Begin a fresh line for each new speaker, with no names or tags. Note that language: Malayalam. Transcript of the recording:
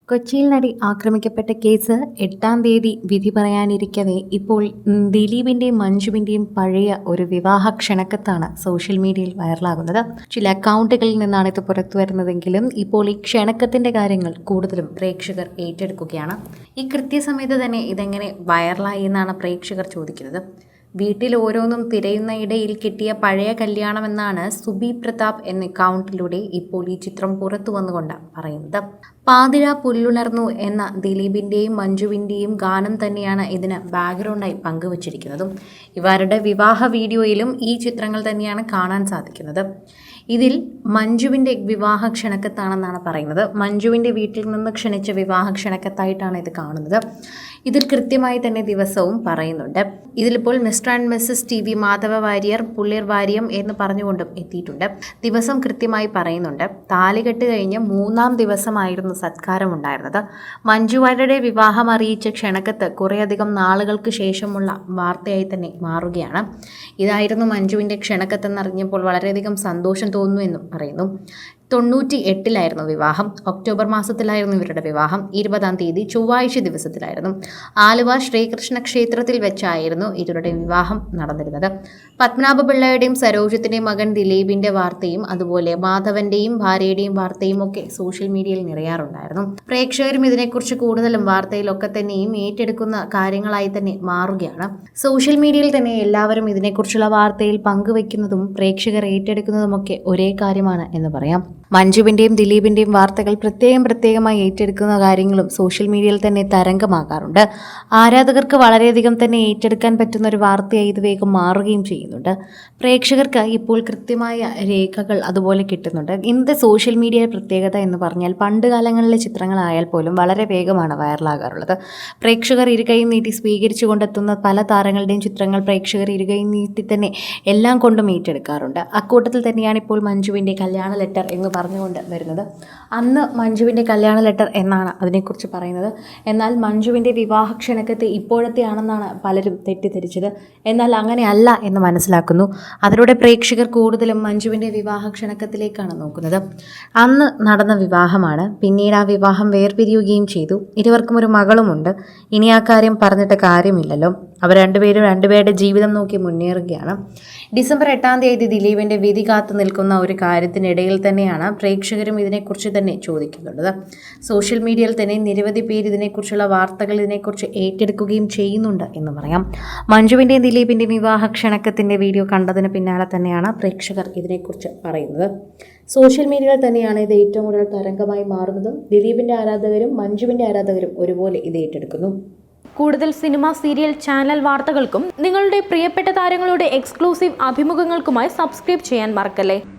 കൊച്ചിയിൽ നടി ആക്രമിക്കപ്പെട്ട കേസ് 8-ാം തീയതി വിധി പറയാനിരിക്കവേ ഇപ്പോൾ ദിലീപിൻ്റെയും മഞ്ജുവിൻ്റെയും പഴയ ഒരു വിവാഹ ക്ഷണക്കത്താണ് സോഷ്യൽ മീഡിയയിൽ വൈറലാകുന്നത്. ചില അക്കൗണ്ടുകളിൽ നിന്നാണ് ഇത് പുറത്തു വരുന്നതെങ്കിലും ഇപ്പോൾ ഈ ക്ഷണക്കത്തിൻ്റെ കാര്യങ്ങൾ കൂടുതലും പ്രേക്ഷകർ ഏറ്റെടുക്കുകയാണ്. ഈ കൃത്യസമയത്ത് തന്നെ ഇതെങ്ങനെ വൈറലായി എന്നാണ് പ്രേക്ഷകർ ചോദിക്കുന്നത്. വീട്ടിൽ ഓരോന്നും തിരയുന്ന ഇടയിൽ കിട്ടിയ പഴയ കല്യാണമെന്നാണ് സുബി പ്രതാപ് എന്ന അക്കൗണ്ടിലൂടെ ഇപ്പോൾ ഈ ചിത്രം പുറത്തു വന്നുകൊണ്ട് പറയുന്നത്. പാതിര പുല്ലുണർന്നു എന്ന ദിലീപിൻ്റെയും മഞ്ജുവിൻ്റെയും ഗാനം തന്നെയാണ് ഇതിന് ബാക്ക്ഗ്രൗണ്ടായി പങ്കുവച്ചിരിക്കുന്നതും. ഇവരുടെ വിവാഹ വീഡിയോയിലും ഈ ചിത്രങ്ങൾ തന്നെയാണ് കാണാൻ സാധിക്കുന്നത്. ഇതിൽ മഞ്ജുവിൻ്റെ വിവാഹ ക്ഷണക്കത്താണെന്നാണ് പറയുന്നത്. മഞ്ജുവിൻ്റെ വീട്ടിൽ നിന്ന് ക്ഷണിച്ച വിവാഹ ക്ഷണക്കത്തായിട്ടാണ് ഇത് കാണുന്നത്. ഇതിൽ കൃത്യമായി തന്നെ ദിവസവും പറയുന്നുണ്ട്. ഇതിലിപ്പോൾ mister and missus T V Madhava Warrier പുള്ളിർ വാര്യം എന്ന് പറഞ്ഞുകൊണ്ടും എത്തിയിട്ടുണ്ട്. ദിവസം കൃത്യമായി പറയുന്നുണ്ട്. താലികെട്ട് കഴിഞ്ഞ് 3-ാം ദിവസമായിരുന്നു സത്കാരം ഉണ്ടായിരുന്നത്. മഞ്ജു വാര്യരുടെ വിവാഹം അറിയിച്ച ക്ഷണക്കത്ത് കുറേയധികം നാളുകൾക്ക് ശേഷമുള്ള വാർത്തയായി തന്നെ മാറുകയാണ്. ഇതായിരുന്നു മഞ്ജുവിൻ്റെ ക്ഷണക്കത്തെന്നറിഞ്ഞപ്പോൾ വളരെയധികം സന്തോഷം തോന്നുന്നുവെന്നും പറയുന്നു. 98-ലായിരുന്നു വിവാഹം. ഒക്ടോബർ മാസത്തിലായിരുന്നു ഇവരുടെ വിവാഹം. 20-ാം തീയതി ചൊവ്വാഴ്ച ദിവസത്തിലായിരുന്നു. ആലുവ ശ്രീകൃഷ്ണ ക്ഷേത്രത്തിൽ വെച്ചായിരുന്നു ഇവരുടെ വിവാഹം നടന്നിരുന്നത്. പത്മനാഭ പിള്ളയുടെയും സരോജത്തിൻ്റെയും മകൻ ദിലീപിൻ്റെ വാർത്തയും അതുപോലെ മാധവൻ്റെയും ഭാര്യയുടെയും വാർത്തയും ഒക്കെ സോഷ്യൽ മീഡിയയിൽ നിറയാറുണ്ടായിരുന്നു. പ്രേക്ഷകരും ഇതിനെക്കുറിച്ച് കൂടുതലും വാർത്തയിലൊക്കെ തന്നെയും ഏറ്റെടുക്കുന്ന കാര്യങ്ങളായി തന്നെ മാറുകയാണ്. സോഷ്യൽ മീഡിയയിൽ തന്നെ എല്ലാവരും ഇതിനെക്കുറിച്ചുള്ള വാർത്തയിൽ പങ്കുവെക്കുന്നതും പ്രേക്ഷകർ ഏറ്റെടുക്കുന്നതുമൊക്കെ ഒരേ കാര്യമാണ് എന്ന് പറയാം. മഞ്ജുവിൻ്റെയും ദിലീപിൻ്റെയും വാർത്തകൾ പ്രത്യേകമായി ഏറ്റെടുക്കുന്ന കാര്യങ്ങളും സോഷ്യൽ മീഡിയയിൽ തന്നെ തരംഗമാകാറുണ്ട്. ആരാധകർക്ക് വളരെയധികം തന്നെ ഏറ്റെടുക്കാൻ പറ്റുന്ന ഒരു വാർത്തയായി ഇത് വേഗം മാറുകയും ചെയ്യുന്നുണ്ട്. പ്രേക്ഷകർക്ക് ഇപ്പോൾ കൃത്യമായ രേഖകൾ അതുപോലെ കിട്ടുന്നുണ്ട്. ഇന്നത്തെ സോഷ്യൽ മീഡിയ പ്രത്യേകത എന്ന് പറഞ്ഞാൽ പണ്ട് കാലങ്ങളിലെ ചിത്രങ്ങളായാൽ പോലും വളരെ വേഗമാണ് വൈറലാകാറുള്ളത്. പ്രേക്ഷകർ ഇരുകൈയും നീട്ടി സ്വീകരിച്ചു കൊണ്ടെത്തുന്ന പല താരങ്ങളുടെയും ചിത്രങ്ങൾ പ്രേക്ഷകർ ഇരുകൈയും നീട്ടി തന്നെ എല്ലാം കൊണ്ടും ഏറ്റെടുക്കാറുണ്ട്. അക്കൂട്ടത്തിൽ തന്നെയാണ് ഇപ്പോൾ മഞ്ജുവിൻ്റെ കല്യാണ ലെറ്റർ എന്ന് പറഞ്ഞുകൊണ്ട് വരുന്നത്. അന്ന് മഞ്ജുവിൻ്റെ കല്യാണ ലെറ്റർ എന്നാണ് അതിനെക്കുറിച്ച് പറയുന്നത്. എന്നാൽ മഞ്ജുവിൻ്റെ വിവാഹ ക്ഷണക്കത്ത് ഇപ്പോഴത്തെ ആണെന്നാണ് പലരും തെറ്റിദ്ധരിച്ചത്. എന്നാൽ അങ്ങനെയല്ല എന്ന് മനസ്സിലാക്കുന്നു. അതിലൂടെ പ്രേക്ഷകർ കൂടുതലും മഞ്ജുവിൻ്റെ വിവാഹ ക്ഷണക്കത്തിലേക്കാണ് നോക്കുന്നത്. അന്ന് നടന്ന വിവാഹമാണ്. പിന്നീട് ആ വിവാഹം വേർപിരിയുകയും ചെയ്തു. ഇരുവർക്കും ഒരു മകളുമുണ്ട്. ഇനി ആ കാര്യം പറഞ്ഞിട്ട് കാര്യമില്ലല്ലോ. അവർ രണ്ടുപേരുടെ ജീവിതം നോക്കി മുന്നേറുകയാണ്. ഡിസംബർ 8-ാം തീയതി ദിലീപിൻ്റെ വിധി കാത്തു നിൽക്കുന്ന ഒരു കാര്യത്തിനിടയിൽ തന്നെയാണ് പ്രേക്ഷകരും ഇതിനെക്കുറിച്ച് തന്നെ ചോദിക്കുന്നുള്ളത്. സോഷ്യൽ മീഡിയയിൽ തന്നെ നിരവധി പേര് ഇതിനെക്കുറിച്ചുള്ള വാർത്തകൾ ഇതിനെക്കുറിച്ച് ഏറ്റെടുക്കുകയും ചെയ്യുന്നുണ്ട് എന്ന് പറയാം. മഞ്ജുവിൻ്റെയും ദിലീപിൻ്റെയും വിവാഹ ക്ഷണക്കത്തിൻ്റെ വീഡിയോ കണ്ടതിന് പിന്നാലെ തന്നെയാണ് പ്രേക്ഷകർ ഇതിനെക്കുറിച്ച് പറയുന്നത്. സോഷ്യൽ മീഡിയയിൽ തന്നെയാണ് ഇത് ഏറ്റവും കൂടുതൽ തരംഗമായി മാറുന്നതും. ദിലീപിൻ്റെ ആരാധകരും മഞ്ജുവിൻ്റെ ആരാധകരും ഒരുപോലെ ഇത് ഏറ്റെടുക്കുന്നു.
കൂടുതൽ സിനിമ, സീരിയൽ, ചാനൽ വാർത്തകൾക്കും നിങ്ങളുടെ പ്രിയപ്പെട്ട താരങ്ങളുടെ എക്സ്ക്ലൂസീവ് അഭിമുഖങ്ങൾക്കുമായി സബ്സ്ക്രൈബ് ചെയ്യാൻ മറക്കല്ലേ.